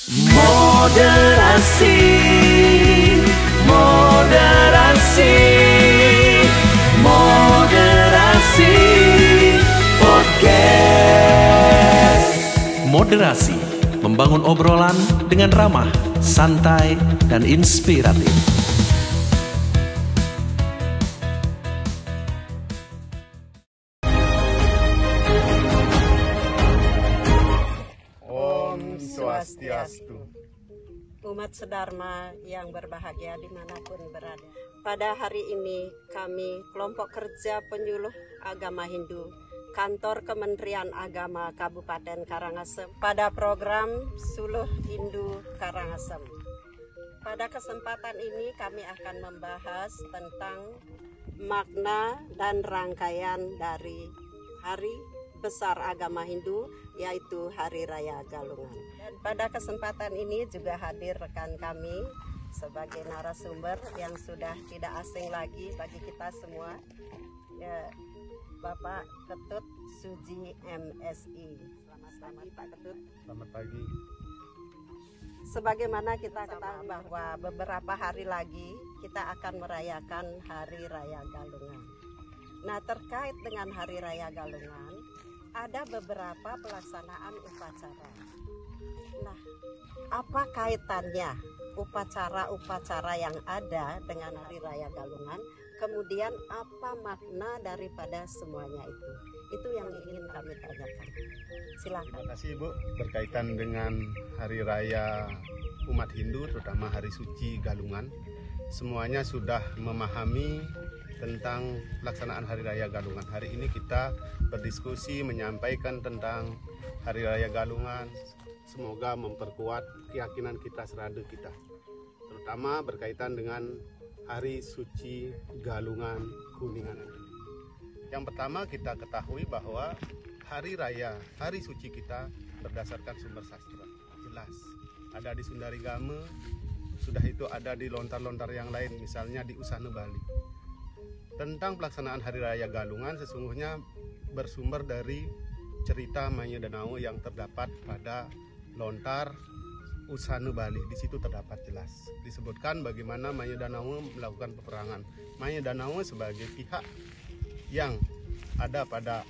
Moderasi, moderasi, moderasi podcast. Moderasi, membangun obrolan dengan ramah, santai, dan inspiratif. Om Swastiastu. Umat sedharma yang berbahagia dimanapun berada. Pada hari ini kami kelompok kerja penyuluh agama Hindu Kantor Kementerian Agama Kabupaten Karangasem pada program Suluh Hindu Karangasem. Pada kesempatan ini kami akan membahas tentang makna dan rangkaian dari Hari Besar Agama Hindu, yaitu Hari Raya Galungan. Dan pada kesempatan ini juga hadir rekan kami sebagai narasumber yang sudah tidak asing lagi bagi kita semua, ya, Bapak Ketut Suji MSI. Selamat Pak Ketut. Selamat pagi. Sebagaimana kita ketahui bahwa beberapa hari lagi kita akan merayakan Hari Raya Galungan. Nah, terkait dengan Hari Raya Galungan, ada beberapa pelaksanaan upacara. Nah, apa kaitannya upacara-upacara yang ada dengan Hari Raya Galungan? Kemudian apa makna daripada semuanya itu? Itu yang ingin kami tanyakan. Silakan. Terima kasih Ibu. Berkaitan dengan Hari Raya umat Hindu, terutama Hari Suci Galungan, semuanya sudah memahami tentang pelaksanaan Hari Raya Galungan. Hari ini kita berdiskusi menyampaikan tentang Hari Raya Galungan. Semoga memperkuat keyakinan kita serada kita, terutama berkaitan dengan Hari Suci Galungan Kuningan. Yang pertama kita ketahui bahwa Hari Raya, Hari Suci kita berdasarkan sumber sastra. Jelas, ada di Sundarigama, sudah itu ada di lontar-lontar yang lain, misalnya di Usana Bali. Tentang pelaksanaan Hari Raya Galungan sesungguhnya bersumber dari cerita Maya Danau yang terdapat pada lontar Usana Bali. Di situ terdapat jelas disebutkan bagaimana Maya Danau melakukan peperangan. Maya Danau sebagai pihak yang ada pada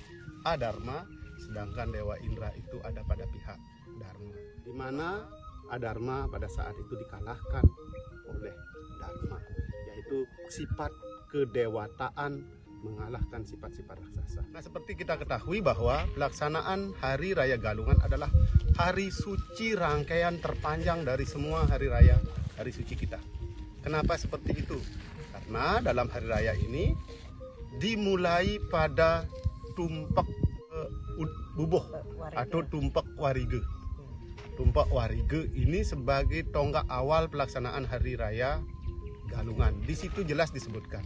Adharma, sedangkan Dewa Indra itu ada pada pihak Dharma. Di mana Adharma pada saat itu dikalahkan oleh Dharma, yaitu sifat kedewataan mengalahkan sifat-sifat raksasa. Nah, seperti kita ketahui bahwa pelaksanaan Hari Raya Galungan adalah hari suci rangkaian terpanjang dari semua hari raya, hari suci kita. Kenapa seperti itu? Karena dalam hari raya ini dimulai pada tumpak bubuh atau tumpak warige. Tumpak warige ini sebagai tonggak awal pelaksanaan Hari Raya Galungan. Di situ jelas disebutkan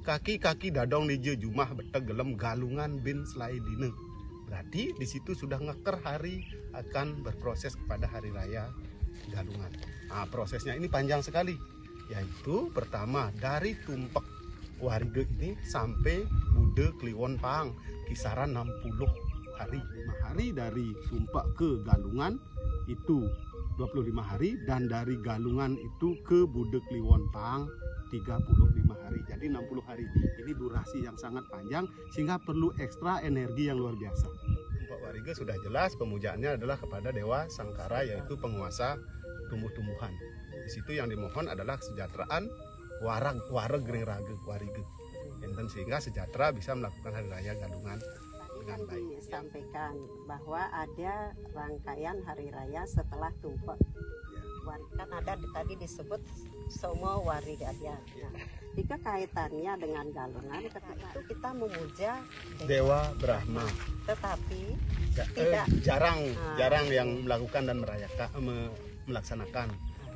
kaki-kaki dadong nije jumah beteg gelem galungan bin slaidine. Berarti di situ sudah ngeker hari akan berproses kepada Hari Raya Galungan. Nah, prosesnya ini panjang sekali, yaitu pertama dari tumpak warige ini sampai Bude Kliwon Pang, kisaran 60 hari. 5 hari dari tumpak ke Galungan itu 25 hari, dan dari Galungan itu ke Bude Kliwon Pang 35 hari. Jadi 60 hari. Ini durasi yang sangat panjang sehingga perlu ekstra energi yang luar biasa. Tumpak warige sudah jelas pemujaannya adalah kepada Dewa Sangkara, yaitu penguasa tumbuh-tumbuhan. Di situ yang dimohon adalah kesejahteraan wareg gering rage warige. Enten sehingga sejahtera bisa melakukan Hari Raya Galungan dengan baik. Disampaikan bahwa ada rangkaian hari raya setelah tumpak. Kan ada tadi disebut Somo Warigadya. Jika kaitannya dengan Galungan, ketika itu kita memuja Dewa Brahma. Tetapi jarang yang melakukan dan melaksanakan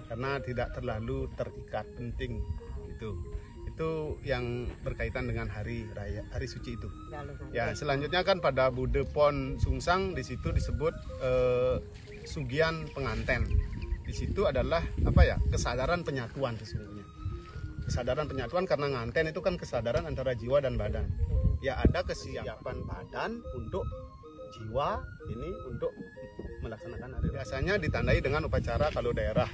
karena tidak terlalu terikat penting itu yang berkaitan dengan hari raya, hari suci itu. Galungan. Ya, selanjutnya kan pada Bude Pon Sungsang, di situ disebut Sugian Penganten. Di situ adalah kesadaran penyatuan sesungguhnya. Kesadaran penyatuan karena nganten itu kan kesadaran antara jiwa dan badan. Ya, ada kesiapan badan untuk jiwa ini untuk melaksanakan hari Biasanya ditandai dengan upacara kalau daerah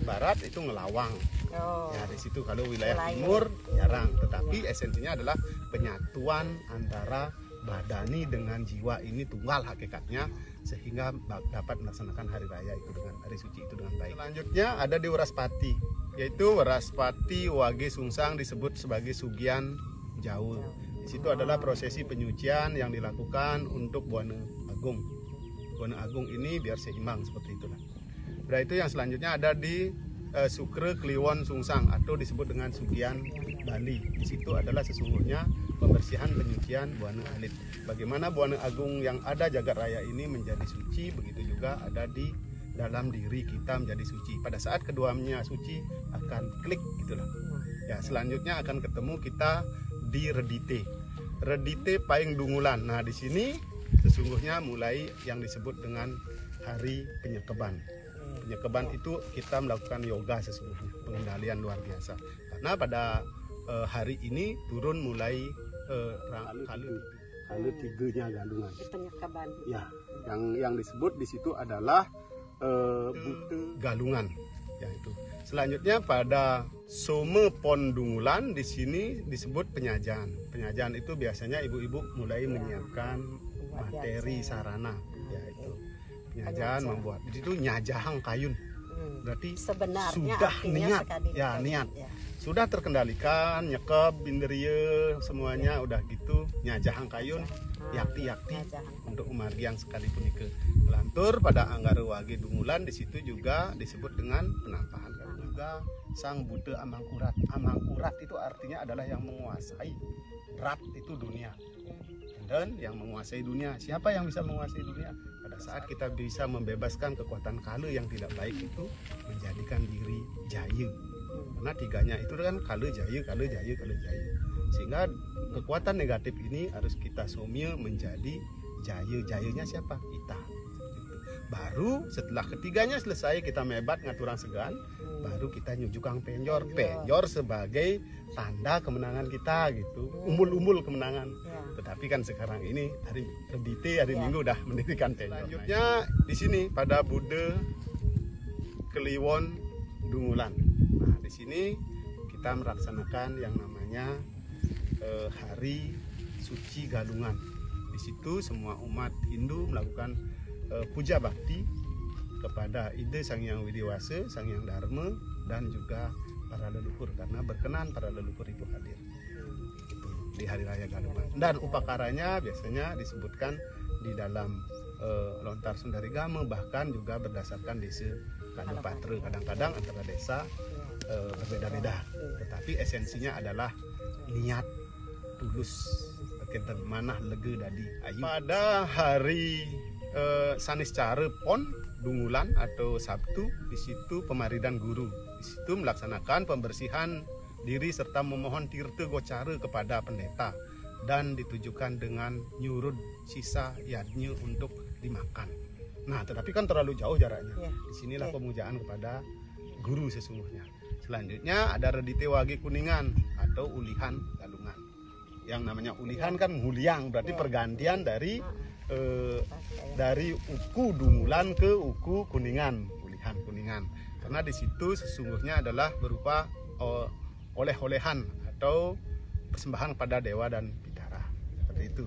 barat itu ngelawang. Oh. Ya di situ kalau wilayah Melayu. timur jarang. Tetapi esensinya adalah penyatuan antara badani dengan jiwa ini tunggal hakikatnya, sehingga dapat melaksanakan hari raya itu dengan hari suci itu dengan baik. Selanjutnya ada di Waraspati, yaitu Waraspati Wage Sungsang disebut sebagai Sugian Jawa. Di situ adalah prosesi penyucian yang dilakukan untuk Buana Agung. Buana Agung ini biar seimbang seperti itulah. Nah itu yang selanjutnya ada di Sukre Kliwon Sungsang atau disebut dengan Sugian Bali. Di situ adalah sesungguhnya pembersihan penyucian Buana Alit. Bagaimana Buana Agung yang ada jagat raya ini menjadi suci, begitu juga ada di dalam diri kita menjadi suci. Pada saat keduanya suci akan klik gitulah. Ya, selanjutnya akan ketemu kita di Redite. Redite Paing Dungulan. Nah, di sini sesungguhnya mulai yang disebut dengan hari penyekeban. Penyekeban itu kita melakukan yoga sesungguhnya, pengendalian luar biasa. Karena pada hari ini turun mulai kalau tiganya galungan. Penyekaban. Ya, yang disebut di situ adalah bute galungan. Ya itu. Selanjutnya pada Some Pon Dungulan di sini disebut penyajan. Penyajan itu biasanya ibu-ibu mulai menyiapkan materi sarana, ya itu. Penyajan membuat. Di situ nyajahang kayun. Berarti Sebenarnya sudah artinya niat. sekali Ya, itu. niat. Ya. Sudah terkendalikan, nyekep, binderie, semuanya udah gitu, nyajahang kayun, yakti-yakti Nyajahang. untuk umargi yang sekalipun ke melantur pada Anggara Wage Dungulan. Di situ juga disebut dengan penampahan. Juga sang Buddha Amangkurat. Amangkurat itu artinya adalah yang menguasai. Rat itu dunia. Dan yang menguasai dunia, siapa yang bisa menguasai dunia? Pada saat kita bisa membebaskan kekuatan kala yang tidak baik itu, menjadikan diri jaya. Karena tiganya itu kan kala jaya, kala jaya, kala jaya. Sehingga kekuatan negatif ini harus kita somia menjadi jaya. Jayanya siapa? Kita. Baru setelah ketiganya selesai kita mebat ngaturang segan, baru kita nyujukang penjor. Penjor sebagai tanda kemenangan kita gitu. Umbul-umbul kemenangan. Ya. Tetapi kan sekarang ini hari Redite hari Minggu udah mendirikan penjor. Selanjutnya di sini pada Buddha Kliwon Dungulan. Nah, di sini kita melaksanakan yang namanya hari suci Galungan. Di situ semua umat Hindu melakukan puja bakti kepada Ide Sang Hyang Widiwasa, Sang Hyang Dharma, dan juga para leluhur, karena berkenan para leluhur itu hadir gitu, di hari raya Galungan. Dan upakaranya biasanya disebutkan di dalam Lontar Sundarigama, bahkan juga berdasarkan desa Kalupatra. Kadang-kadang antara desa berbeda-beda, tetapi esensinya adalah niat tulus kita manah lege dadi ayu. Pada hari Saniscara Pon Dungulan atau Sabtu, di situ pemaridan guru. Di situ melaksanakan pembersihan diri serta memohon tirta gocara kepada pendeta, dan ditujukan dengan nyurud sisa yadnya untuk dimakan. Nah, tetapi kan terlalu jauh jaraknya. Ya. Disinilah Oke. pemujaan kepada guru sesungguhnya. Selanjutnya ada Redite Wage Kuningan atau ulihan Galungan. Yang namanya ulihan kan nguliang, berarti Ya. pergantian dari uku Dungulan ke uku Kuningan, ulihan Kuningan. Karena di situ sesungguhnya adalah berupa oleh-olehan atau persembahan pada dewa dan bidara. Seperti itu.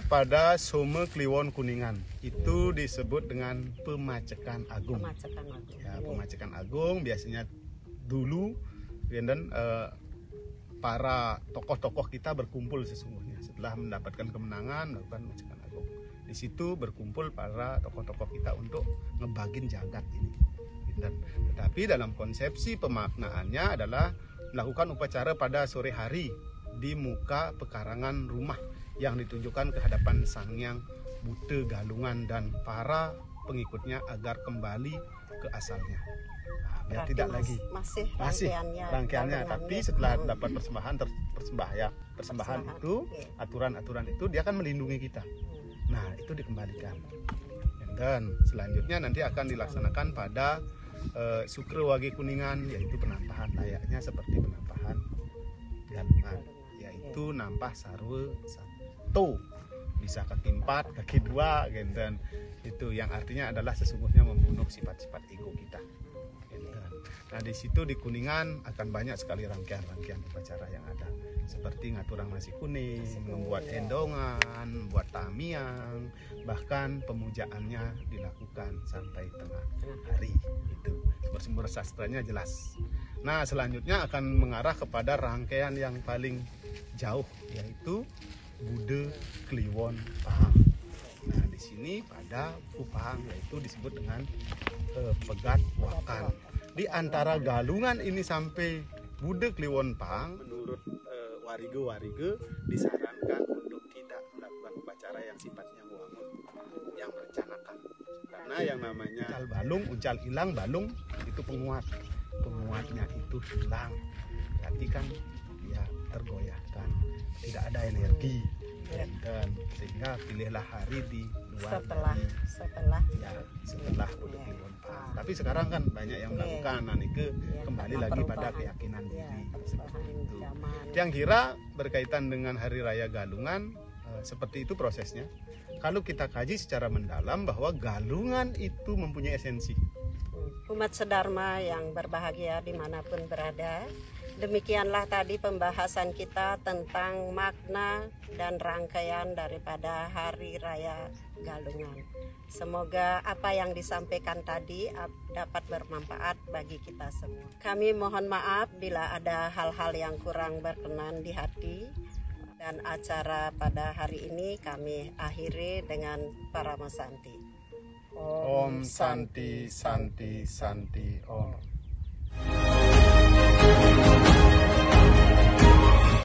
Pada Some Kliwon Kuningan itu disebut dengan pemacekan agung. Pemacekan agung. Ya, pemacekan agung biasanya dulu dan para tokoh-tokoh kita berkumpul sesungguhnya setelah mendapatkan kemenangan melakukan pemacekan agung. Di situ berkumpul para tokoh-tokoh kita untuk ngebagin jagat ini. Dan tetapi dalam konsepsi pemaknaannya adalah melakukan upacara pada sore hari di muka pekarangan rumah yang ditunjukkan ke hadapan Sang Hyang Buddha Galungan dan para pengikutnya agar kembali ke asalnya. Nah, biar Berarti tidak lagi masih rangkaiannya, tapi setelah dapat persembahan itu, Oke. aturan-aturan itu dia akan melindungi kita. Nah, itu dikembalikan. Dan selanjutnya nanti akan dilaksanakan pada Sukre Wage Kuningan, yaitu penampahan layaknya seperti penampahan Galungan, yaitu nampah sarwe satu. Di bisa kaki 4, kaki 2 gitu. Dan itu yang artinya adalah sesungguhnya membunuh sifat-sifat ego kita. Nah di situ di Kuningan akan banyak sekali rangkaian-rangkaian upacara yang ada, seperti ngaturang nasi kuning, membuat endongan, membuat tamiang, bahkan pemujaannya dilakukan sampai tengah hari. Itu sumber-sumber sastranya jelas. Nah selanjutnya akan mengarah kepada rangkaian yang paling jauh, yaitu Bude Kliwon Pahang. Nah di sini pada Pahang yaitu disebut dengan Pegat Wakan. Di antara Galungan ini sampai Bude Kliwon Pahang, menurut warige-warige disarankan untuk tidak melakukan upacara yang sifatnya muangun, yang merencanakan. Karena yang namanya uncal balung, uncal hilang, balung itu penguatnya itu hilang. Berarti kan ya tergoyahkan, tidak ada energi. Dan sehingga pilihlah hari di luar setelah Bude Kliwon Pahang. Tapi sekarang kan banyak yang melakukan, kembali lagi pada keyakinan diri seperti itu. Yang kira berkaitan dengan Hari Raya Galungan, seperti itu prosesnya. Kalau kita kaji secara mendalam bahwa Galungan itu mempunyai esensi. Umat sedharma yang berbahagia dimanapun berada, demikianlah tadi pembahasan kita tentang makna dan rangkaian daripada Hari Raya Galungan. Semoga apa yang disampaikan tadi dapat bermanfaat bagi kita semua. Kami mohon maaf bila ada hal-hal yang kurang berkenan di hati. Dan acara pada hari ini kami akhiri dengan Paramasanti. Om Santi Santi Santi Om.